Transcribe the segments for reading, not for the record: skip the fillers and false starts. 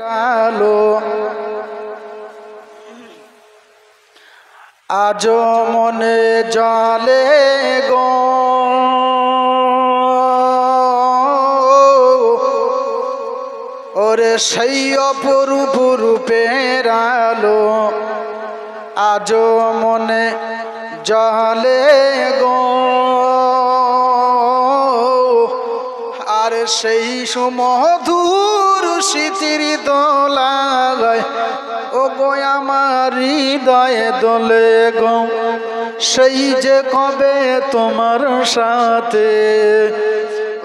আলো আজো মনে জলে গো ওরে সেই অপরূপ রূপের আলো আজো মনে জলে গো আর সেই সুমধুর স্মৃতির দোলায় ও গো আমার হৃদয়ে দোলে গো সেই যে কবে তোমার সাথে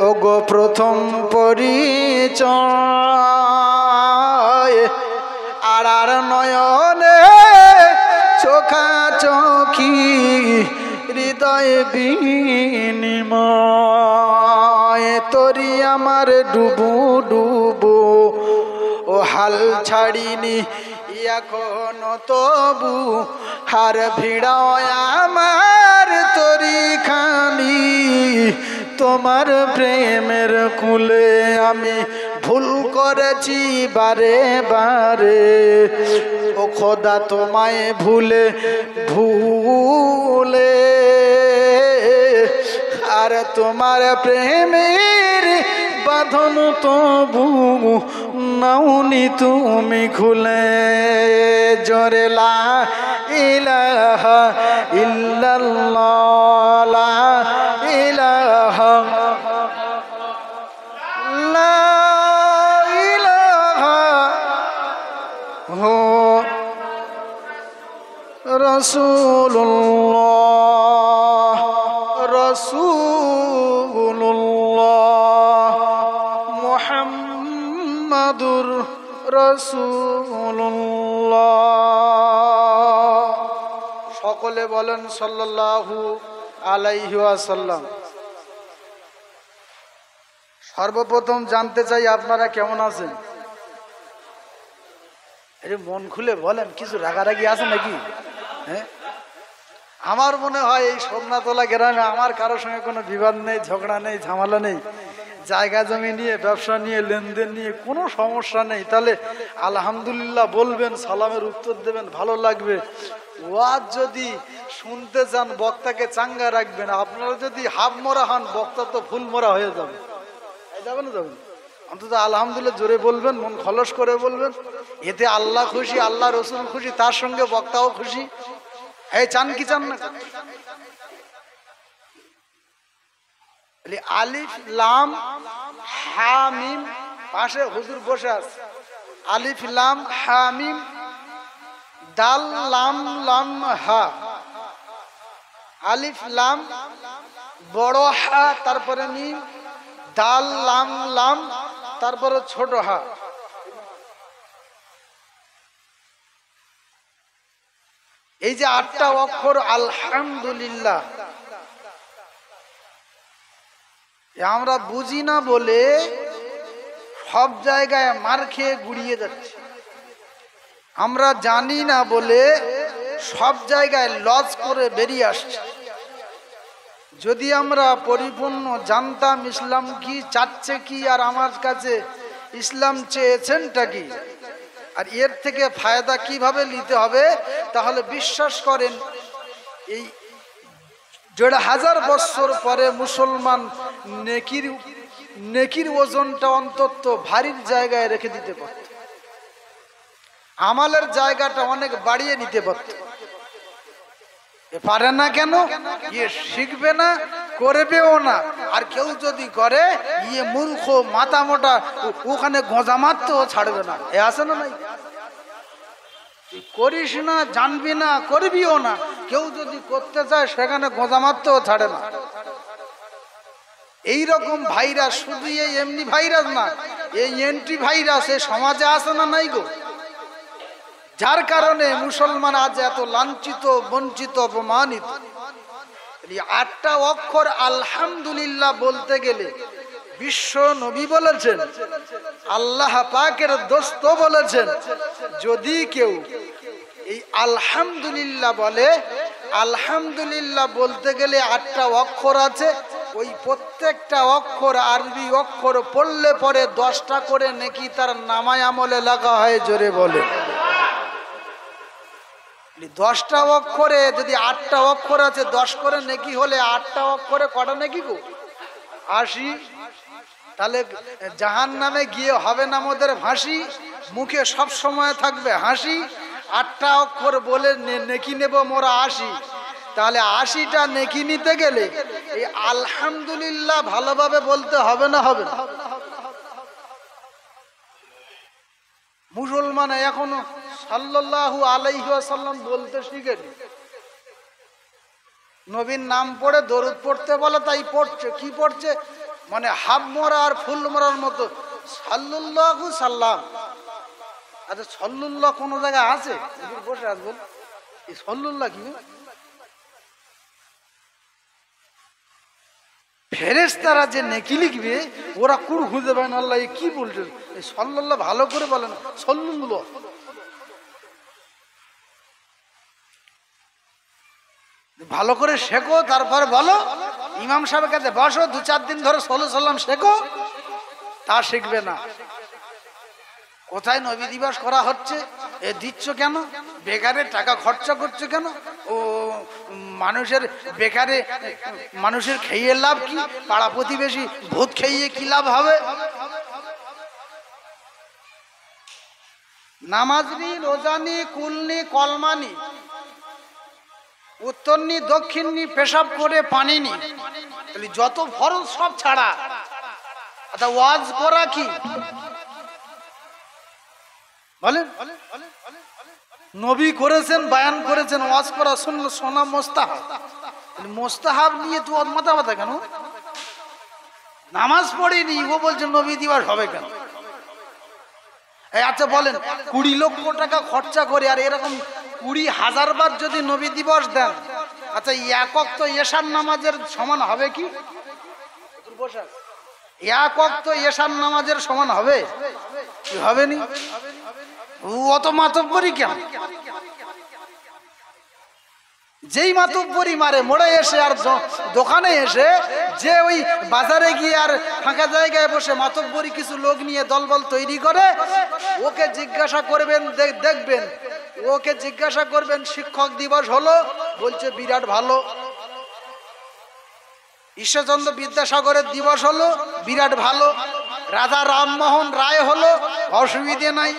ও গো প্রথম পরিচয় আর নয়নে চোখা চোখি হৃদয় বিনিময় তোরি আমার ডুবু ডুবু ও হাল ছাড়িনি এখনো তবু হার ভিড়ায় আমার তরি খানি তোমার প্রেমের কুলে আমি ভুল করেছি বারে বারে ও খোদা তোমায় ভুলে ভুলে আর তোমার প্রেমের বাঁধন তবু নাওনি তুমি খুলে জোরে লা ইলাহা ইল্লাল্লাহ লা ইলাহা লা ইলাহা হো রাসূলুল্লাহ রাসূলুল্লাহ মুহাম্মাদুর রাসূলুল্লাহ সকলে বলেন সাল্লাল্লাহু আলাইহি ওয়াসাল্লাম। সর্বপ্রথম জানতে চাই আপনারা কেমন আছেন? আরে মন খুলে বলেন, কিছু রাগারাগি আছে নাকি? হ্যাঁ, আমার মনে হয় এই সোমনাথলা গ্রামে আমার কারোর সঙ্গে কোনো বিবাদ নেই, ঝগড়া নেই, ঝামেলা নেই, জায়গা জমি নিয়ে, ব্যবসা নিয়ে, লেনদেন নিয়ে কোনো সমস্যা নেই। তাহলে আলহামদুলিল্লাহ বলবেন, সালামের উত্তর দেবেন, ভালো লাগবে। ওয়াজ যদি শুনতে চান বক্তাকে চাঙ্গা রাখবেন, আপনারা যদি হাফ মরা হন বক্তা তো ফুল মরা হয়ে যাবে। যাবে না যাবেন? অন্তত আলহামদুলিল্লাহ জোরে বলবেন, মন খলস করে বলবেন, এতে আল্লাহ খুশি, আল্লাহ রসুল খুশি, তার সঙ্গে বক্তাও খুশি। এই চান কি চান না? আলিফ লাম হা মিম, পাশে হুজুর বসে আছে। আলিফ লাম হা মিম, দাল লাম লাম হা। আলিফ লাম বড় হা, তারপরে মিম, দাল লাম লাম, তারপরে ছোট হা। এই যে 8টা অক্ষর আলহামদুলিল্লাহ, আমরা বুঝি না বলে সব জায়গায় মার খেয়ে গুড়িয়ে যাচ্ছে। আমরা জানি না বলে সব জায়গায় লজ করে বেরিয়ে আসছে। যদি আমরা পরিপূর্ণ জানতাম ইসলাম কি চাচ্ছে কি, আর আমার কাছে ইসলাম চেয়েছেনটা কি, আর এর থেকে ফায়দা কিভাবে নিতে হবে, তাহলে বিশ্বাস করেন এই 1,500 বছর পরে মুসলমান নেকির ওজনটা অন্তত ভারীর জায়গায় রেখে দিতে পারত, আমালের জায়গাটা অনেক বাড়িয়ে নিতে পারত। পারে না কেন? ইয়ে শিখবে না, করবেও না। আর কেউ যদি করে, ইয়ে মূর্খ মাথা মোটা, ওখানে গোঁজা মারতেও ছাড়বে না। এ আছে না নাই? করিস না, জানবি না, করবিও না। কেউ যদি করতে চায় সেখানে গোঁজা মারতেও ছাড়ে না। এইরকম ভাইরাস শুধু এই এমনি ভাইরাস না, এই এন্টি ভাইরাস এই সমাজে আছে না নাই গো? যার কারণে মুসলমান আজ এত লাঞ্ছিত, বঞ্চিত, অপমানিত। 8টা অক্ষর আলহামদুলিল্লাহ বলতে গেলে বিশ্ব নবী বলেছেন, আল্লাহ পাকের দোস্ত বলেছেন, যদি কেউ এই আলহামদুলিল্লাহ বলে, আলহামদুলিল্লাহ বলতে গেলে 8টা অক্ষর আছে, ওই প্রত্যেকটা অক্ষর আরবি অক্ষর পড়লে পরে 10টা করে নেকি তার নামায় আমলে লাগা হয়। জোরে বলে 10টা অক্ষরে যদি 8টা অক্ষর আছে 10 করে নেকি হলে 8টা অক্ষরে কটা নেকি গো? 80। তাহলে জাহান্নামে গিয়ে হবে না মোদের ভাসি, মুখে সব সময় থাকবে হাসি। 8টা অক্ষর বলে নেকি নেব মোরা 80। তাহলে 80টা নেকি নিতে গেলে এই আলহামদুলিল্লাহ ভালোভাবে বলতে হবে না হবে না? মুসলমান এখনো সাল্লাল্লাহু আলাইহি ওয়াসাল্লাম বলতে শিখেনি। নবীর নাম পড়ে দরুদ পড়তে বলে তাই পড়ছে। কি পড়ছে? মানে হাফ মোড়া আর ফুল মোড়ার মতো সাল্লাল্লাহু সাল্লাম। আচ্ছা সাল্লাল্লাহ কোন জায়গায় আছে? বসে আসবো এই সাল্লাল্লাহ কি? ফেরেশতারা যে নেকি লিখবে ওরা কুড় খুঁজে পায় না। আল্লাহ কি বলছেন? এই সাল্লাল্লাহ ভালো করে বলেন সাল্লাল্লাহ। ভালো করে শেখো, তারপরে বলো। ইমাম সাহেবের কাছে বসো, 2-4 দিন ধরে সাল্লাম শেখো, তা শিখবে না। কোথায় নবী দিবস করা হচ্ছে? এ দিচ্ছ কেন? বেকারে টাকা খরচা করছো কেন? ও মানুষের বেকারে মানুষের খেয়ে লাভ কি? পাড়া প্রতিবেশী ভূত খেয়ে কি লাভ হবে? নামাজনি, রোজানি, কুলনি, কলমানি, উত্তরনি, দক্ষিণনি, পেশাব করে পানিনি, যত ফরজ সব ছাড়া। আচ্ছা ওয়াজ করা কি বলেন? নবী করেছেন, বায়ান করেছেন, ওয়াজ করা শোনা মোস্তাহাব। মোস্তাহাব নিয়ে তো মাথা ব্যথা কেন? নামাজ পড়েনি ও বলছে নবী দিবস হবে কেন? আচ্ছা বলেন 20 লক্ষ টাকা খরচা করে আর এরকম 20,000 বার যদি নবী দিবস দেন, আচ্ছা এক ওয়াক্ত এশার নামাজের সমান হবে কি? এক ওয়াক্ত এশার নামাজের সমান হবে কি? হবে নি। অত মাতব্বরি কেন? যেই মাতব্বরি মারে মোড়ে এসে আর দোকানে এসে, যে ওই বাজারে গিয়ে আর ফাঁকা জায়গায় বসে মাতব্বরি কিছু লোক নিয়ে দলবল তৈরি করে, ওকে জিজ্ঞাসা করবেন, দেখবেন ওকে জিজ্ঞাসা করবেন শিক্ষক দিবস হলো, বলছে বিরাট ভালো। ঈশ্বরচন্দ্র বিদ্যাসাগরের দিবস হলো, বিরাট ভালো। রাজা রামমোহন রায় হলো, অসুবিধে নাই।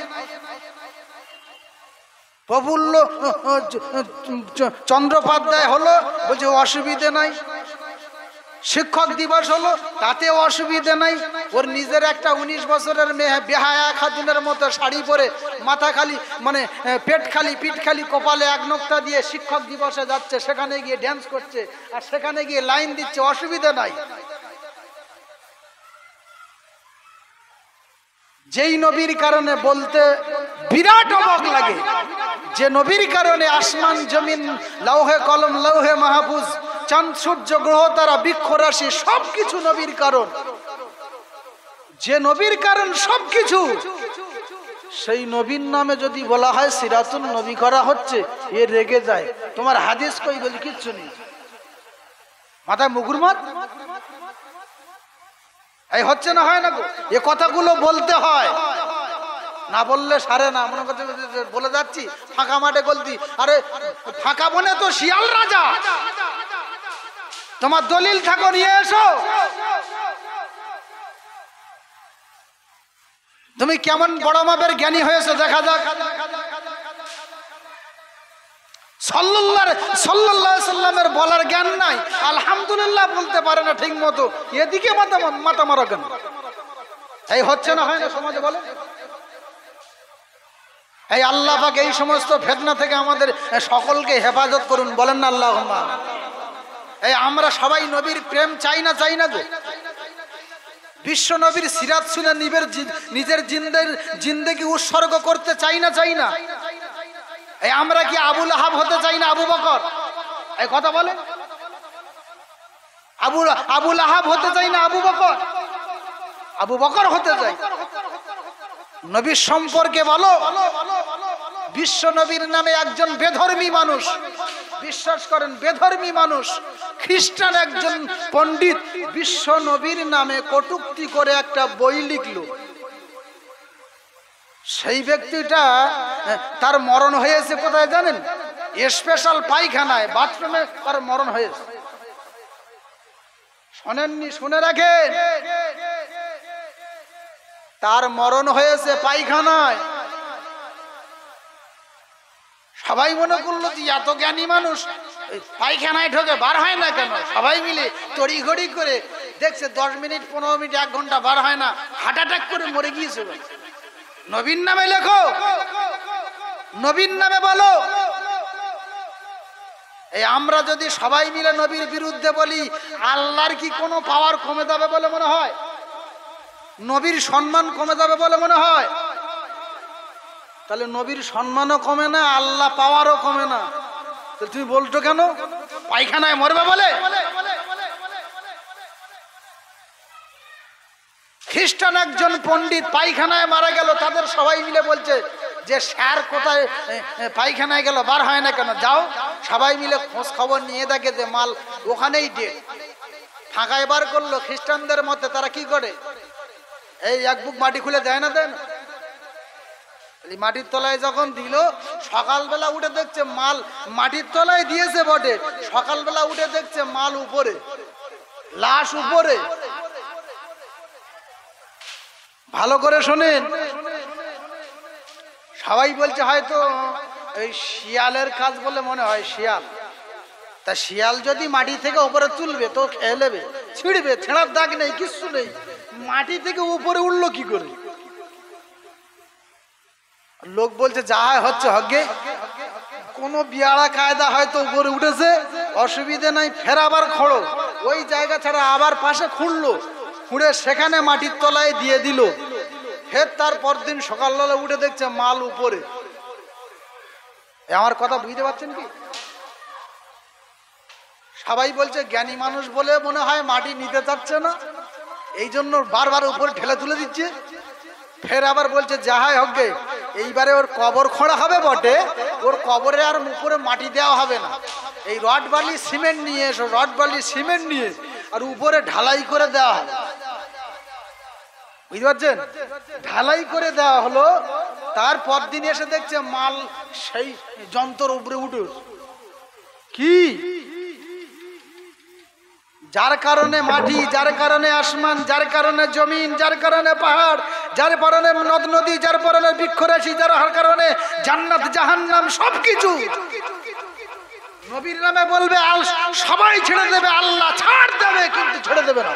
প্রফুল্ল চন্দ্রোপাধ্যায় হলো, বলছে অসুবিধে নাই। শিক্ষক দিবস হলো, তাতেও অসুবিধে নাই। ওর নিজের একটা 19 বছরের মেয়ে বেহায়া খাতুনের মতো শাড়ি পরে, মাথা খালি মানে পেট খালি, পিঠ খালি, কপালে এক নোকটা দিয়ে শিক্ষক দিবসে যাচ্ছে, সেখানে গিয়ে ড্যান্স করছে আর সেখানে গিয়ে লাইন দিচ্ছে, অসুবিধা নাই। যেই নবীর কারণে বলতে বিরাট অবাক লাগে, যে নবীর কারণে আসমান জমিন, লৌহে কলম, লৌহে মাহফুজ, চাঁদ সূর্য গ্রহ তারা বৃক্ষ রাশি সবকিছু নবীর কারণ। যে নবীর কারণ সবকিছু, সেই নবীর নামে যদি বলা হয় সিরাতুন নবী করা হচ্ছে, এ রেগে যায়। তোমার হাদিস কই? বলি কিচ্ছু নেই, মাথায় মুগুর মাত। এই হচ্ছে না, হয় না গো? এ কথাগুলো বলতে হয়, না বললে সারে না। মনে করছে বলে যাচ্ছি ফাঁকা মাঠে গলতি, আরে ফাঁকা বনে তো শিয়াল রাজা। তোমার দলিল থাকো নিয়ে এসো। তুমি কেমন বড় মাপের জ্ঞানী হয়েছো দেখা যাক। সাল্লাল্লাহু সাল্লামের বলার জ্ঞান নাই, আলহামদুলিল্লাহ বলতে পারে না ঠিক মতো, এদিকে মাথা মারা কেন? এই হচ্ছে না, হয় না সমাজে? বলে এই আল্লাহ পাক এই সমস্ত ফিতনা থেকে আমাদের সকলকে হেফাজত করুন, বলেন না আল্লাহুম্মা। এই আমরা সবাই নবীর প্রেম চাই না, চাই না গো? বিশ্ব নবীর সিরাত শুনে নিজের জিন্দেগি উৎসর্গ করতে চাই না, চাই না? এই আমরা কি আবু লাহাব হতে চাই না আবু বকর? এই কথা বলে। আবু লাহাব হতে চাই না আবু বকর? আবু বকর হতে চাই। নবীর সম্পর্কে বলো, বিশ্ব নবীর নামে একজন বেধর্মী মানুষ, বিশ্বাস করেন বেধর্মী মানুষ, খ্রিস্টান একজন পণ্ডিত বিশ্ব নবীর নামে কটূক্তি করে একটা বই লিখল। সেই ব্যক্তিটা তার মরণ হয়েছে কোথায় জানেন? স্পেশাল পায়খানায়, বাথরুমে তার মরণ হয়েছে। শোনেননি? শুনে রাখেন, তার মরণ হয়েছে পায়খানায়। সবাই মনে করলো যে এত জ্ঞানী মানুষ পায়খানায় ঢোকে, বার হয় না কেন? সবাই মিলে তড়িঘড়ি করে দেখছে 10 মিনিট 15 মিনিট 1 ঘন্টা বার হয় না, হার্ট অ্যাটাক করে মরে গিয়েছে। নবীর নামে লেখো, নবীর নামে বলো। এই আমরা যদি সবাই মিলে নবীর বিরুদ্ধে বলি, আল্লাহর কি কোনো পাওয়ার কমে যাবে বলে মনে হয়? নবীর সম্মান কমে যাবে বলে মনে হয়? তাহলে নবীর সম্মানও কমে না, আল্লাহ পাওয়ারও কমে না। তাহলে তুমি বলছো কেন পায়খানায় মরবে বলে? খ্রিস্টান একজন পণ্ডিত পায়খানায় মারা গেল, তাদের সবাই মিলে বলছে যে স্যার কোথায় পায়খানায় গেল, বার হয় না কেন? যাও সবাই মিলে খোঁজ খবর নিয়ে দেখে যে মাল ওখানেই ডেট। ফাঁকায় বার করলো। খ্রিস্টানদের মতে তারা কি করে? এই এক বুক মাটি খুলে দেয় না, দেয় না? মাটির তলায় যখন দিল, সকালবেলা উঠে দেখছে মাল মাটির তলায় দিয়েছে বটে, সকালবেলা উঠে দেখছে মাল উপরে, লাশ উপরে। ভালো করে শোনেন, সবাই বলছে হয়তো এই শিয়ালের কাজ বলে মনে হয়, শিয়াল। তা শিয়াল যদি মাটি থেকে উপরে তুলবে তো খেয়ে নেবে, ছিঁড়বে, ছেঁড়ার দাগ নেই, কিচ্ছু নেই, মাটি থেকে উপরে উঠলো কি করে? লোক বলছে যা হচ্ছে হগে, কোন বিয়ারা কায়দা হয়তো উপরে উঠেছে, অসুবিধে নাই, ফের আবার খড়ো, ওই জায়গা ছাড়া আবার পাশে খুঁড়লো, খুঁড়ে সেখানে মাটির তলায় দিয়ে দিল। ফের তার পরদিন সকালবেলা উঠে দেখছে মাল উপরে। আমার কথা বুঝতে পারছেন কি? সবাই বলছে জ্ঞানী মানুষ বলে মনে হয় মাটি নিতে চাচ্ছে না, এই জন্য বারবার উপরে ঠেলে তুলে দিচ্ছে। ফের আবার বলছে যাহাই হোক, এইবারে ওর কবর খোঁড়া হবে বটে, ওর কবরে আর উপরে মাটি দেওয়া হবে না, এই রড বালি সিমেন্ট নিয়ে এসো, রড বালি সিমেন্ট নিয়ে আর উপরে ঢালাই করে দেওয়া হবে। বুঝতে পারছেন? ঢালাই করে দেওয়া হলো। তারপর দিন এসে দেখছে মাল সেই যন্ত্র উপরে উঠে। কি? যার কারণে মাটি, যার কারণে আসমান, যার কারণে জমিন, যার কারণে পাহাড়, যার কারণে নদ নদী, যার কারণে বৃক্ষরাশি, যার কারণে জান্নাত জাহান্নাম সবকিছু নবীর নামে বলবে, সবাই ছেড়ে দেবে, আল্লাহ ছাড় দেবে কিন্তু ছেড়ে দেবে না।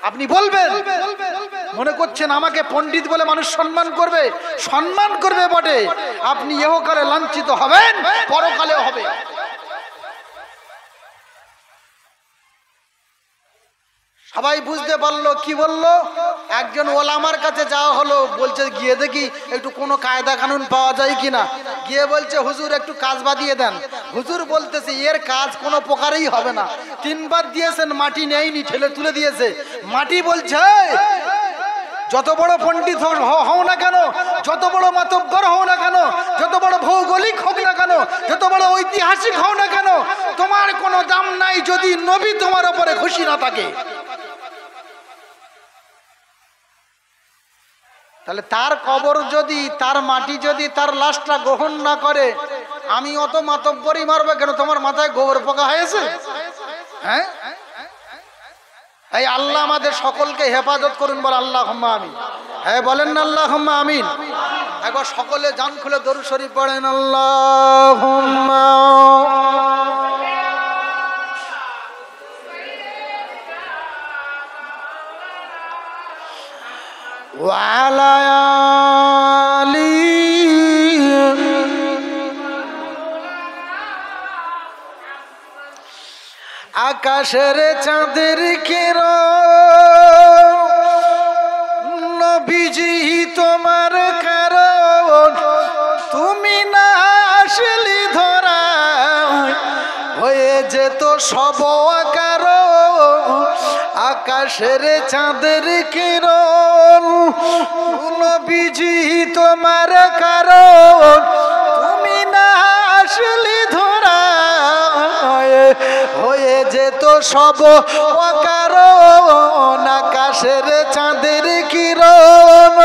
আপনি বলবেন, মনে করছেন আমাকে পণ্ডিত বলে মানুষ সম্মান করবে? সম্মান করবে বটে, আপনি ইহকালে লাঞ্ছিত হবেন, পরকালেও হবে। সবাই বুঝতে পারলো কি বললো? একজন ওলামার কাছে যাওয়া হলো, বলছে গিয়ে দেখি একটু কোনো কায়দা কানুন পাওয়া যায় কিনা। গিয়ে বলছে হুজুর একটু কাজ বাদিয়ে দেন। হুজুর বলতেছে এর কাজ কোনো প্রকারেই হবে না, 3 বার দিয়েছেন মাটি নেয়নি, ঠেলে তুলে দিয়েছে। মাটি বলছে যত বড় পণ্ডিত হও না কেন, যত বড় মাতব্বর হও না কেন, যত বড় ভৌগোলিক হোক না কেন, যত বড় ঐতিহাসিক হও না কেন, তোমার কোনো দাম নাই যদি নবী তোমার উপরে খুশি না থাকে। তাহলে তার কবর যদি, তার মাটি যদি তার লাশটা গ্রহণ না করে, আমি অত মাতব্বরই মারবে কেন? তোমার মাথায় গোবর পোকা হয়েছে? হ্যাঁ, এই আল্লাহ আমাদের সকলকে হেফাজত করুন, বল আল্লাহুম্মা আমিন। হ্যাঁ বলেন না আল্লাহুম্মা আমিন। একবার সকলে জান খুলে দরুদ শরীফ পড়েন, আল্লাহুম্মা ওয়ালা আলি আকাশের চাঁদের কিরণ, নবীজি তোমার কারণ, তুমি না আসলি ধরা হয়ে যেত সব কারণ। আকাশের চাঁদের কিরণ, নবীজি তোমার কারণ, তুমি না আসলি ধরা সব অকারণ, আকাশের চাঁদের কিরণ,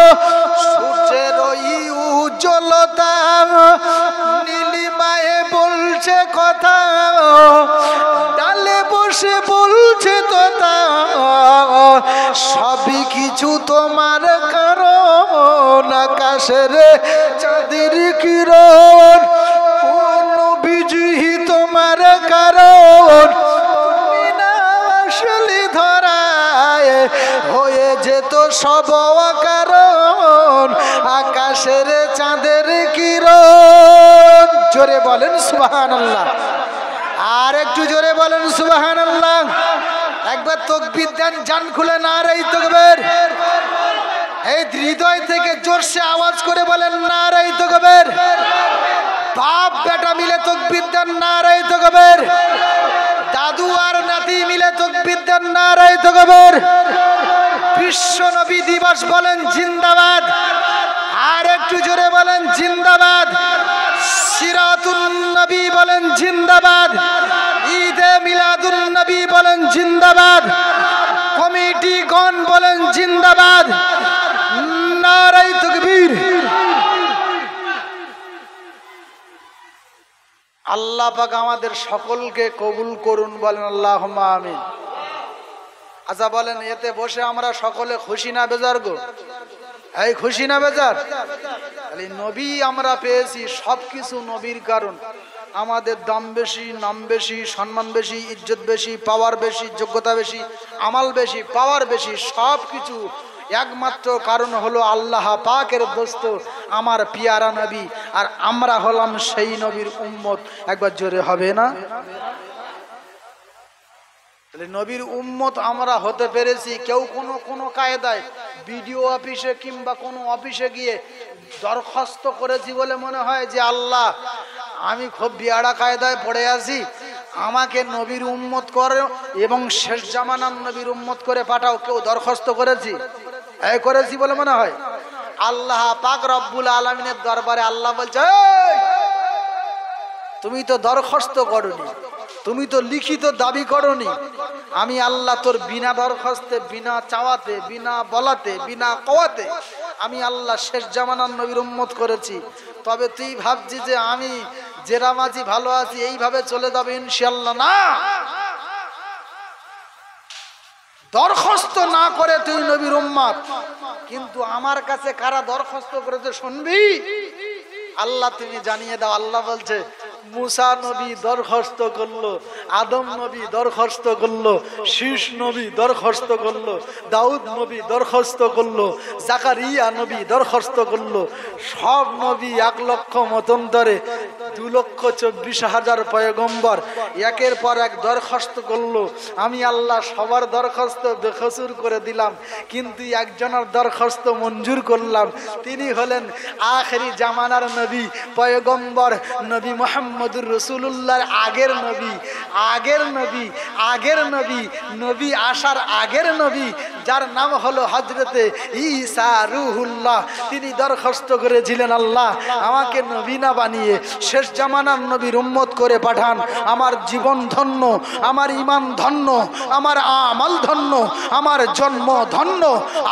সূর্যের ওই উজ্জ্বলতা, নীলিমায় বলছে কথা, ডালে বসে বলছে তোতা, সবই কিছু তোমার কারণ, আকাশের চাঁদের কিরণ, নবীজি তোমার কারণ, তুমি না আসলে ধরায় হয়ে যেত সব কারণ, আকাশের চাঁদের কিরণ। জোরে বলেন সুবহানাল্লাহ, আর একটু জোরে বলেন সুবহানাল্লাহ। একবার তাকবীর দেন, জান খুলে নারে তাকবীর। এই হৃদয় থেকে জোরসে আওয়াজ করে বলেন নারে তাকবীর। বাপ বেটা মিলে তাকবীর দেন, নারে তাকবীর। দাদু আর নাতি মিলে তাকবীর দেন, নারে তাকবীর। বিশ্ব নবী দিবস বলেন জিন্দাবাদ, আর একটু জোরে বলেন জিন্দাবাদ। সিরাতুন নবী বলেন জিন্দাবাদ, ঈদে মিলাদুন নবী বলেন জিন্দাবাদ, কমিটিগণ বলেন জিন্দাবাদ, নারে তাকবীর। আল্লাহ পাক আমাদের সকলকে কবুল করুন, বলেন আল্লাহুম্মা আমিন। আচ্ছা বলেন, এতে বসে আমরা সকলে খুশি না বেজার গো? এই খুশি না বেজার? নবী আমরা পেয়েছি, সবকিছু নবীর কারণ। আমাদের দাম বেশি, নাম বেশি, সম্মান বেশি, ইজ্জত বেশি, পাওয়ার বেশি, যোগ্যতা বেশি, আমাল বেশি, পাওয়ার বেশি, সব কিছু একমাত্র কারণ হলো আল্লাহ পাকের দোস্ত আমার পিয়ারা নবী, আর আমরা হলাম সেই নবীর উম্মত। একবার জোরে হবে না? নবীর উম্মত আমরা হতে পেরেছি। কেউ কোনো কায়দায় বিডিও অফিসে কিংবা কোনো অফিসে গিয়ে দরখাস্ত করেছি বলে মনে হয় যে আল্লাহ আমি খুব বিয়াড়া কায়দায় পড়ে আছি, আমাকে নবীর উম্মত করে এবং শেষ জামানার নবীর উম্মত করে পাঠাও, কেউ দরখাস্ত করেছি? এই করেছি বলে মনে হয়? আল্লাহ পাক রব্বুল আলামিনের দরবারে আল্লাহ বলছে, তুমি তো দরখাস্ত করনি, তুমি তো লিখিত দাবি করনি, আমি আল্লাহ তোর বিনা দরখাস্তে, বিনা চাওয়াতে, বিনা বলাতে, বিনা কওয়াতে আমি আল্লাহ শেষ জামানার নবীর উম্মত করেছি। তবে তুই ভাবছি যে আমি যেরাম আছি ভালো আছি, এইভাবে চলে যাবে ইনশাআল্লাহ? না, দরখাস্ত না করে তুই নবীর উম্মত। কিন্তু আমার কাছে কারা দরখাস্ত করেছে শুনবি? আল্লাহ তুমি জানিয়ে দাও। আল্লাহ বলছে, মুসা নবী দরখাস্ত করলো, আদম নবী দরখাস্ত করলো, শীষ নবী দরখাস্ত করলো, দাউদ নবী দরখাস্ত করলো, জাকারিয়া নবী দরখাস্ত করলো। সব নবী 1 লক্ষ মতন্তরে 2,24,000 পয়গম্বর একের পর এক দরখাস্ত করলো। আমি আল্লাহ সবার দরখাস্ত বেকসুর করে দিলাম, কিন্তু একজনের দরখাস্ত মঞ্জুর করলাম। তিনি হলেন আখেরি জামানার নবী, পয়গম্বর নবী মুহাম্মদুর রাসূলুল্লাহর আগের নবী, আগের নবী, আগের নবী, নবী আসার আগের নবী, যার নাম হলো হযরতে ঈসা রূহুল্লাহ। তিনি দরখাস্ত করেছিলেন, আল্লাহ আমাকে নবী না বানিয়ে শেষ জামানার নবীর উম্মত করে পাঠান। আমার জীবন ধন্য, আমার ঈমান ধন্য, আমার আমল ধন্য, আমার জন্ম ধন্য।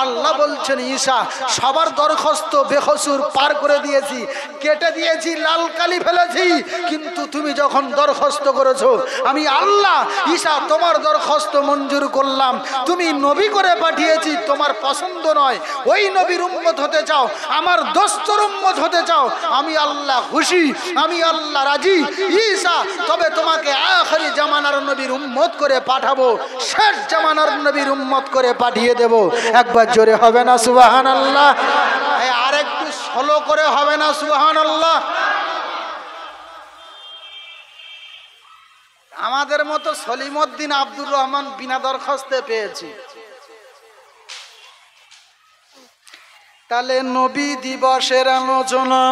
আল্লাহ বলছেন, ঈসা সবার দরখাস্ত বেকসুর পার করে দিয়েছি, কেটে দিয়েছি, লাল কালি ফেলেছি, কিন্তু তুমি যখন দরখাস্ত করেছো আমি আল্লাহ ঈসা তোমার দরখাস্ত মঞ্জুর করলাম। তুমি নবী করে পাঠিয়েছি, তোমার পছন্দ নয়, ওই নবীর উম্মত হতে চাও, আমার দোস্তর উম্মত হতে চাও, আমি আল্লাহ খুশি, আমি আল্লাহ রাজি। ঈসা তবে তোমাকে আখেরি জামানার নবীর উম্মত করে পাঠাবো, শেষ জামানার নবীর উম্মত করে পাঠিয়ে দেব। একবার জোরে হবে না সুবহানাল্লাহ? আর একটু স্লো করে হবে না সুবহানাল্লাহ? আমাদের মতো সলিমউদ্দিন আব্দুর রহমান বিনা দরখাস্তে পেয়েছি। তাহলে নবী দিবসের আলোচনা,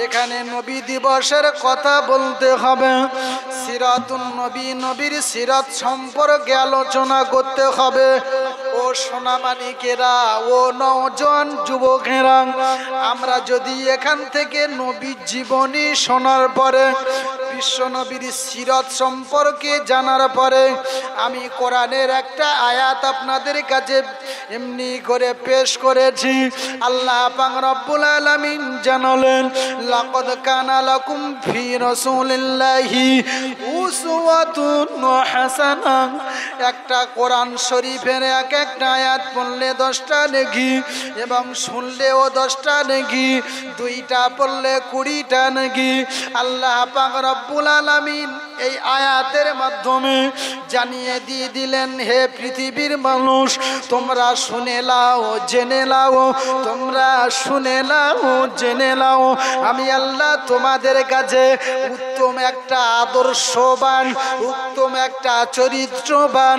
এখানে নবী দিবসের কথা বলতে হবে। সিরাতুন নবী, নবীর সিরাত সম্পর্কে আলোচনা করতে হবে। ও ও সোনামানিকেরা, ও নওজোয়ান যুবকেরা, আমরা যদি এখান থেকে নবীর জীবনী শোনার পরে, বিশ্ব নবীর সিরত সম্পর্কে জানার পরে, আমি কোরআনের একটা আয়াত আপনাদের কাছে এমনি করে পেশ করেছি। আল্লাহ পাক রব্বুল আলামিন জানালেন, লাকাদ কানা লাকুম ফি রাসূলিল্লাহি উসওয়াতুন হাসানাহ। একটা কোরআন শরীফের এক একটা আয়াত পড়লে 10টা নেকি এবং শুনলেও 10টা নেকি, 2টা পড়লে 20টা নেকি। আল্লাহ পাক রব্বুল আলামিন এই আয়াতের মাধ্যমে জানিয়ে দিয়ে দিলেন, হে পৃথিবীর মানুষ, তোমরা শুনে নাও, জেনে নাও, তোমরা শুনে নাও, জেনে নাও, আমি আল্লাহ তোমাদের কাছে উত্তম একটা আদর্শবান, উত্তম একটা চরিত্রবান,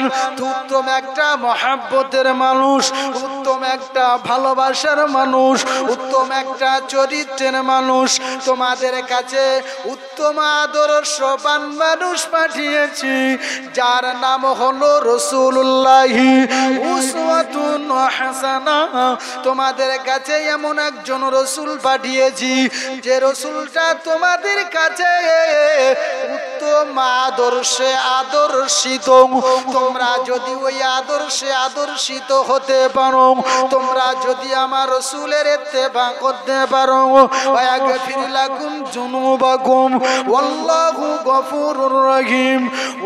উত্তম একটা মহাব্বতের মানুষ, উত্তম একটা ভালোবাসার মানুষ, উত্তম একটা চরিত্রের মানুষ, তোমাদের কাছে উত্তম আদর্শবান মানুষ পাঠিয়েছি, যার নাম হলো রাসূলুল্লাহি উসওয়াতুন হাসানাহ। তোমাদের কাছে এমন একজন রসুল পাঠিয়েছি, যে রসুলটা তোমাদের কাছে উত্তম আদর্শে আদর্শিত। তোমরা যদি ওই আদর্শে আদর্শিত হতে পারো, তোমরা যদি আমার রসুলের ইত্তেবা করতে পারো, ওয়াগফির লাকুম যুনুবাকুম ওয়াল্লাহু গফুরুর রহিম।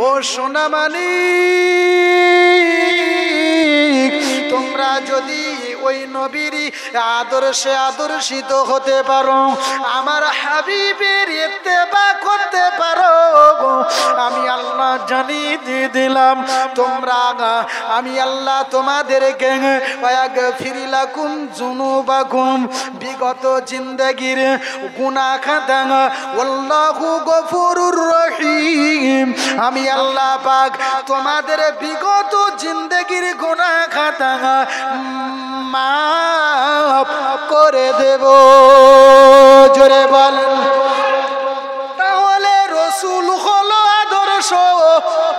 ও সোনামানি, তোমরা যদি ওই নবীর আদর্শে আদর্শিত হতে পারো, আমার হাবিবের ইত্তেবা করতে পারো, আমি আল্লাহ জানিয়ে দিয়ে দিলাম, তোমরা, আমি আল্লাহ তোমাদেরকে ওয়াগফির লাকুম যুনুবাকুম, বিগত জিন্দেগির গুনাহ খাতা, আল্লাহু গফুরুর রহিম, আমি আল্লাহ পাক তোমাদের বিগত জিন্দেগির গুনাহ খাতা মাফ করে দেব। জোরে বলেন। তাহলে রসুল হলো আদর্শ,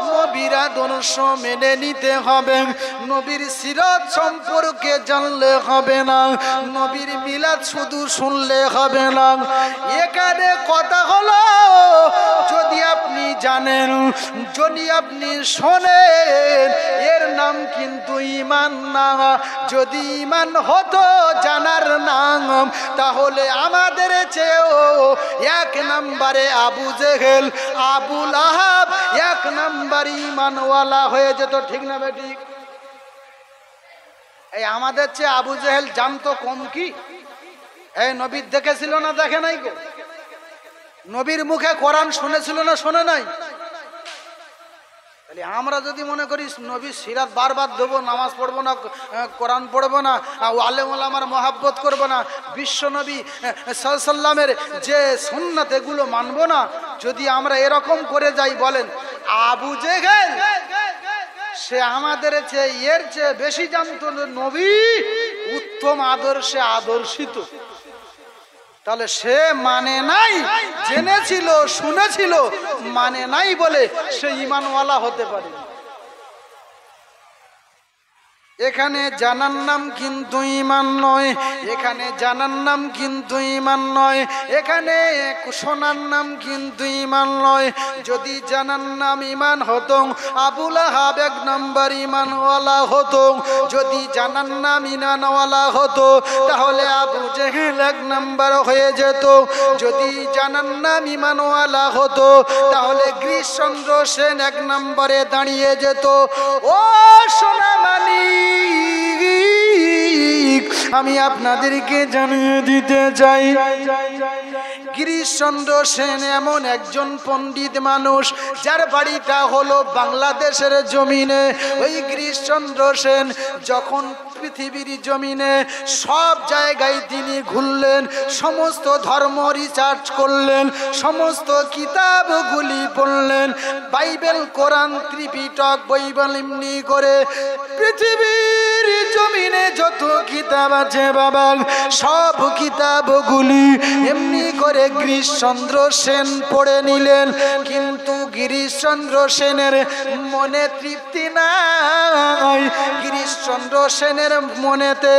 নবীর আদর্শ মেনে নিতে হবে। নবীর সিরাত সম্পর্কে জানলে হবে না, নবীর মিলাদ শুধু শুনলে হবে না। এখানে কথা হলো, যদি আপনি জানেন, যদি আপনি শোনেন, এর নাম কিন্তু ঈমান না। যদি ঈমান হতো জানার নাম, তাহলে আমাদের চেয়েও 1 নম্বরে আবু জেহেল, আবু লাহাব 1 নম্বর ঈমানওয়ালা হয়ে যেত। ঠিক না বেঠিক? এই আমাদের চেয়ে আবু জেহেল জানতো কম কি? এই নবীর দেখেছিল না দেখে নাই গো? নবীর মুখে কোরআন শুনেছিল না শোনে নাই? তাহলে আমরা যদি মনে করি নবীর সিরাত বারবার দেবো, নামাজ পড়বো না, কোরআন পড়বো না, আলেম ওলামার মহাব্বত করবো না, বিশ্ব নবী সাল্লাল্লাহু আলাইহি সাল্লামের যে সুন্নাত এগুলো মানবো না, যদি আমরা এরকম করে যাই, বলেন আবু জেহেল সে আমাদের চেয়ে এর চেয়ে বেশি জানতো নবী উত্তম আদর্শে আদর্শিত, তাহলে সে মানে নাই, জেনেছিল শুনেছিল, মানে নাই বলে সে ঈমানওয়ালা হতে পারে। এখানে জানার নাম কিন্তু ঈমান নয়, এখানে জানার নাম কিন্তু ঈমান নয়, এখানে শোনার নাম কিন্তু ঈমান নয়। যদি জানার নাম ঈমান হতো, আবু লাহাব 1 নম্বর ঈমানওয়ালা হতো। যদি জানার নাম ঈমানওয়ালা হতো, তাহলে আবু জেহেল 1 নম্বর হয়ে যেত। যদি জানার নাম ঈমানওয়ালা হতো, তাহলে গ্রীশচন্দ্র সেন 1 নম্বরে দাঁড়িয়ে যেত। ও সোনামানি, আমি আপনাদেরকে জানিয়ে দিতে চাই, গিরিশচন্দ্র সেন এমন একজন পণ্ডিত মানুষ, যার বাড়িটা হলো বাংলাদেশের জমিনে। ওই গিরিশচন্দ্র সেন যখন পৃথিবীর জমিনে সব জায়গায় তিনি ঘুরলেন, সমস্ত ধর্ম রিসার্চ করলেন, সমস্ত কিতাবগুলি পড়লেন, বাইবেল, কোরআন, ত্রিপিটক, বইবেল এমনি করে পৃথিবীর পৃথিবীর জমিনে যত কিতাব আছে বাবা, সব কিতাবগুলি এমনি করে গিরিশচন্দ্র সেন পড়ে নিলেন। কিন্তু গিরিশচন্দ্র সেনের মনে তৃপ্তি নাই, গিরিশচন্দ্র সেনের মনেতে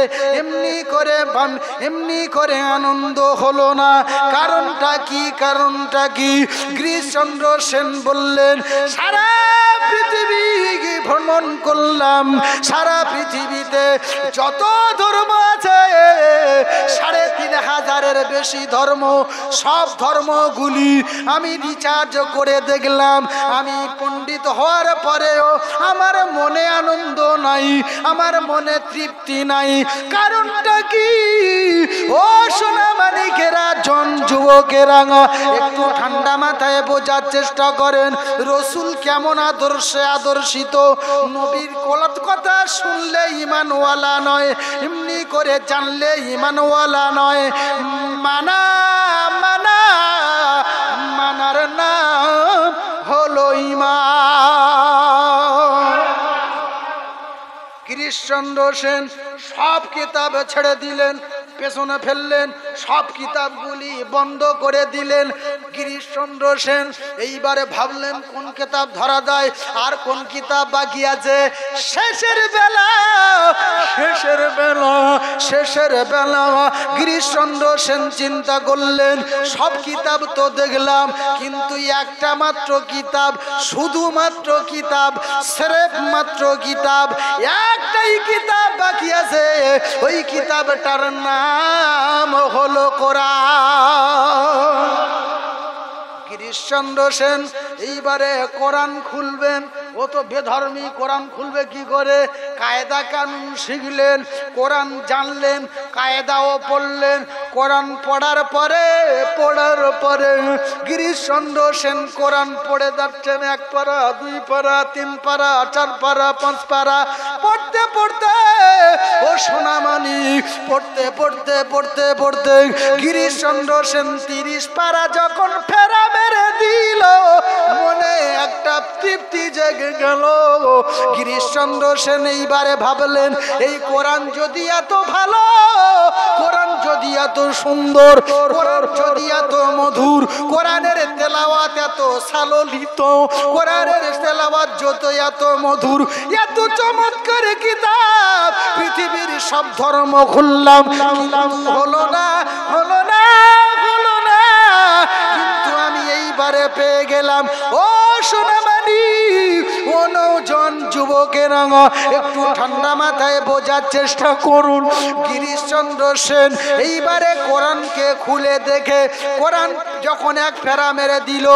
এমনি করে আনন্দ হলো না। কারণটা কি? কারণটা কি? গিরিশচন্দ্র সেন বললেন, সারা পৃথিবী ভ্রমণ করলাম, সারা পৃথিবীতে যত ধর্ম আছে ৩,৫০০-এর বেশি ধর্ম, সব ধর্মগুলি আমি রিচার্জ করে দেখলাম। আমি পণ্ডিত হওয়ার পরেও আমার মনে আনন্দ নাই, আমার মনে তৃপ্তি নাই। কারণটা কি? ও সোনা মানিকেরা, জন যুবকেরা, একটু ঠান্ডা মাথায় বোঝার চেষ্টা করেন রসুল কেমন আদর্শে আদর্শিত। নবীর কথা শুনলে ইমানওয়ালা নয়, এমনি করে জানলে ইমানওয়ালা নয়। মানার নাম হলো ঈমান। গিরিশচন্দ্র সেন সব কিতাব ছেড়ে দিলেন, পেছনে ফেললেন, সব কিতাবগুলি বন্ধ করে দিলেন। গিরিশচন্দ্র সেন এইবারে ভাবলেন কোন কিতাব ধরা যায়, আর কোন কিতাব বাকি আছে। শেষের বেলা গিরিশচন্দ্র সেন চিন্তা করলেন, সব কিতাব তো দেখলাম, কিন্তু একটা মাত্র কিতাব, শুধুমাত্র কিতাব, স্রেফ মাত্র কিতাব, একটাই কিতাব বাকি আছে। ওই কিতাবটার নাম হলো কোরআন। গিরিশচন্দ্র সেন এইবারে কোরআন খুলবেন, ও তো বেধর্মী, কোরআন খুলবে কি করে? কায়দা কানুন শিখলেন, কোরআন জানলেন, কায়দাও পড়লেন। কোরআন পড়ার পরে গিরিশচন্দ্র সেন কোরআন পড়ে যাচ্ছেন, 1 পারা, 2 পারা, 3 পারা, 4 পারা, 5 পারা, পড়তে ও সোনামানিক, পড়তে গিরিশচন্দ্র সেন 30 পারা যখন ফেরা মেরে দিল, মনে একটা তৃপ্তি জেগে গেল। গিরিশচন্দ্র সেন এইবারে ভাবলেন, এই কোরআন যদি এত ভালো, কোরআন যদি এত সুন্দর, কোরআন যদি এত মধুর, কোরআনের তেলাওয়াত এত সাললিত, কোরআনের তেলাওয়াত যত এত মধুর, এত চমৎকার কিতাব, পৃথিবীর সব ধর্ম খুললাম, হলো না। কিন্তু আমি এইবারে পেয়ে গেলাম। ও সোনামানি, ও নওজোয়ান যুবকেরা, একটু ঠান্ডা মাথায় বোঝার চেষ্টা করুন। গিরিশচন্দ্র সেন এইবারে কোরআনকে খুলে দেখে, কোরআন যখন 1 ফেরা মেরে দিল,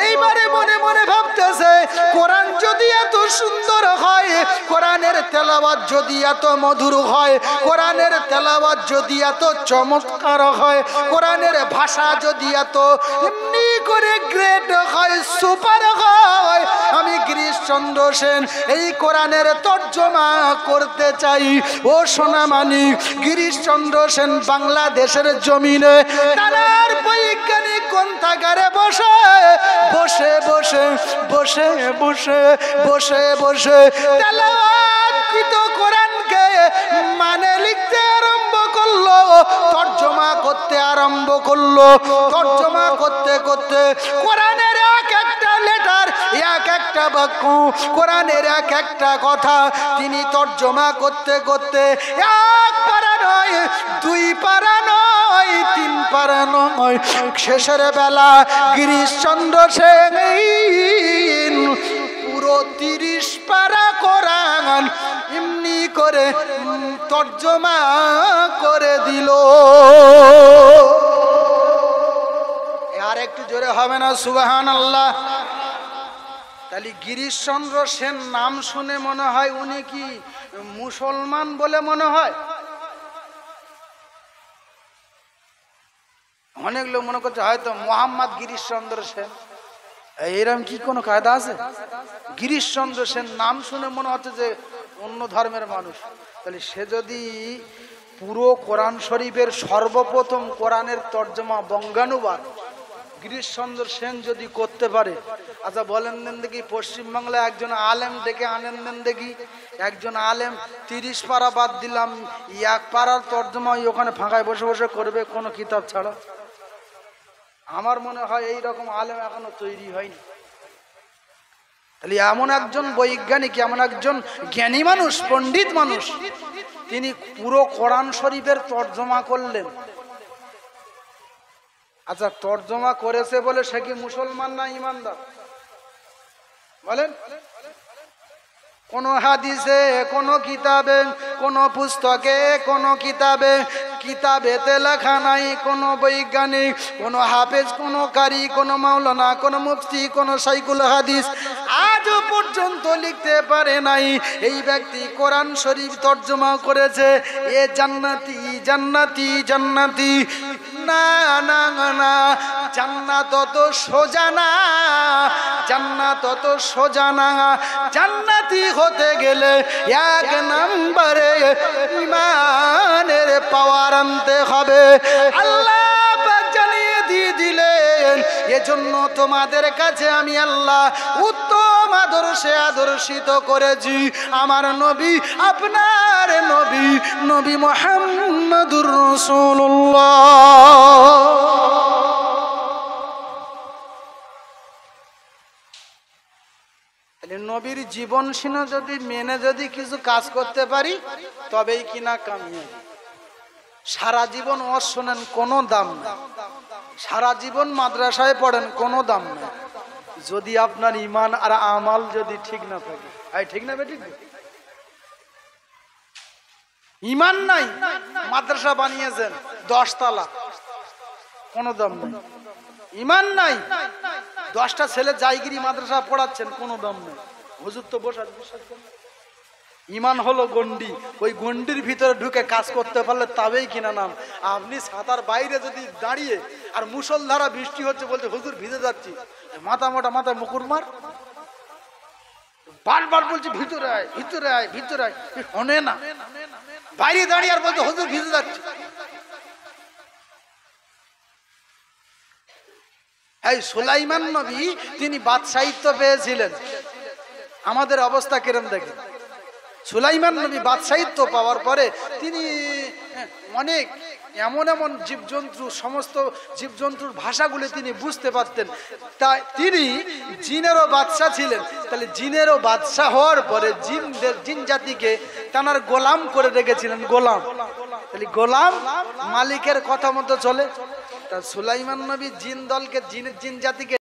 এইবারে মনে মনে ভাবতেছে, কোরআন যদি এত সুন্দর হয়, কোরআনের তেলাওয়াত যদি এত মধুর হয়, কোরআনের তেলাওয়াত যদি এত চমৎকার হয়, কোরআনের ভাষা যদি এত এমনি করে গ্রেট হয়, সুপার হয়, আমি গিরিশচন্দ্র সেন এই কোরআনের তর্জমা করতে চাই। ও সোনামানিক, গিরিশচন্দ্র সেন বাংলাদেশের জমিনে নানার বৈজ্ঞানিক গ্রন্থাগারে বসে তেলাওয়াতকৃত কোরআনকে মানে লিখতে আরম্ভ করলো, তর্জমা করতে আরম্ভ করলো। তর্জমা করতে কোরআনের এক একটা লেটার, এক একটা বাক্য, কোরআনের এক একটা কথা তিনি তর্জমা করতে 1 পারা নয়, 2 পারা নয়, 3 পারা নয়, শেষের বেলা গিরিশচন্দ্র সেন পুরো 30 পারা কোরআন এমনি করে তর্জমা করে দিল। আর একটু জোরে হবে না সুবহানাল্লাহ? তাহলে গিরিশচন্দ্র সেন নাম শুনে মনে হয় উনি কি মুসলমান বলে মনে হয়? অনেক লোক মনে করছে হয়তো মোহাম্মদ গিরিশচন্দ্র সেন, এরকম কি কোনো কায়দা আছে? গিরিশচন্দ্র সেন নাম শুনে মনে হচ্ছে যে অন্য ধর্মের মানুষ। তাহলে সে যদি পুরো কোরআন শরীফের সর্বপ্রথম কোরআনের তর্জমা বঙ্গানুবাদ গিরিশচন্দ্র সেন যদি করতে পারে, আচ্ছা বলেন দেন দেখি পশ্চিমবাংলায় একজন আলেম ডেকে আনেন দেন দেখি, একজন আলেম 30 পারা বাদ দিলাম, 1 পারার তর্জমা ওখানে ফাঁকায় বসে বসে করবে কোনো কিতাব ছাড়া। আমার মনে হয় এই রকম আলেম এখনো তৈরি হয়নি। তাহলে এমন একজন বৈজ্ঞানিক, এমন একজন জ্ঞানী মানুষ, পণ্ডিত মানুষ, তিনি পুরো কোরআন শরীফের তর্জমা করলেন। আচ্ছা তর্জমা করেছে বলে সে কি মুসলমান না ইমানদার বলেন? কোন হাদিসে, কোন কিতাবে, কোন পুস্তকে, কোন কিতাবেতে লেখা নাই কোন বৈজ্ঞানিক, কোন হাফেজ, কোন কারি, কোন মাওলানা, কোন মুফতি, কোন শাইখুল হাদিস আজও পর্যন্ত লিখতে পারে নাই এই ব্যক্তি কোরআন শরীফ তর্জমা করেছে এ জান্নাতি জান্নাতি জান্নাতি। না না না, জান্নাত তো সোজা না, জান্নাত তো সোজা না। জান্নাতি হতে গেলে 1 নম্বরে ঈমানের পাওয়ার আনতে হবে। আল্লাহ পাক জানিয়ে দিয়ে দিলেন, এজন্য তোমাদের কাছে আমি আল্লাহ উত্তম আদর্শে আদর্শিত করেছি আমার নবী, আপনার নবী, নবী মুহাম্মদুর রাসূলুল্লাহ। নবীর জীবন শুনে যদি মেনে যদি কিছু কাজ করতে পারি তবেই কিনা কামিয়াবি। সারা জীবন ওয়াজ শোনেন কোনো দাম নেই, সারা জীবন মাদ্রাসায় পড়েন কোনো দাম নেই, যদি আপনার ঈমান আর আমাল যদি ঠিক না থাকে। ঠিক না বেঠিক? ঈমান নাই, মাদ্রাসা বানিয়েছেন 10 তলা, কোনো দাম নেই। ঈমান নাই, 10টা ছেলে জায়গিরি মাদ্রাসা পড়াচ্ছেন, কোনো দাম নেই। হুজুর তো বসে বিশ্বাস করেন। ঈমান হলো গন্ডি, ওই গন্ডির ভিতরে ঢুকে কাজ করতে পারলে তবেই কিনা নাম। আপনি ছাতার বাইরে যদি দাঁড়িয়ে আর মুষলধারা বৃষ্টি হচ্ছে বলতে হুজুর ভিজে যাচ্ছি, মাথা মোটা মাথায় মুকুর মার, বারবার বলছি ভিতরে আয় ভিতরে আয় ভিতরে আয়, শোনে না। বাইরে দাঁড়িয়ে আর বলতে হুজুর ভিজে যাচ্ছে। এই সুলাইমান নবী তিনি বাদশাহিত্ব পেয়েছিলেন, আমাদের অবস্থা কিরম দেখে। সুলাইমান নবী বাদশাহিত্ব পাওয়ার পরে তিনি অনেক এমন এমন জীবজন্তু, সমস্ত জীবজন্তুর ভাষাগুলি তিনি বুঝতে পারতেন। তাই তিনি জিনেরও বাদশা ছিলেন। তাহলে জিনেরও বাদশা হওয়ার পরে জিন জাতিকে তানার গোলাম করে রেখেছিলেন, গোলাম। তাহলে গোলাম মালিকের কথা মতো চলে। তা সুলাইমান নবী জিন দলকে জিন জাতিকে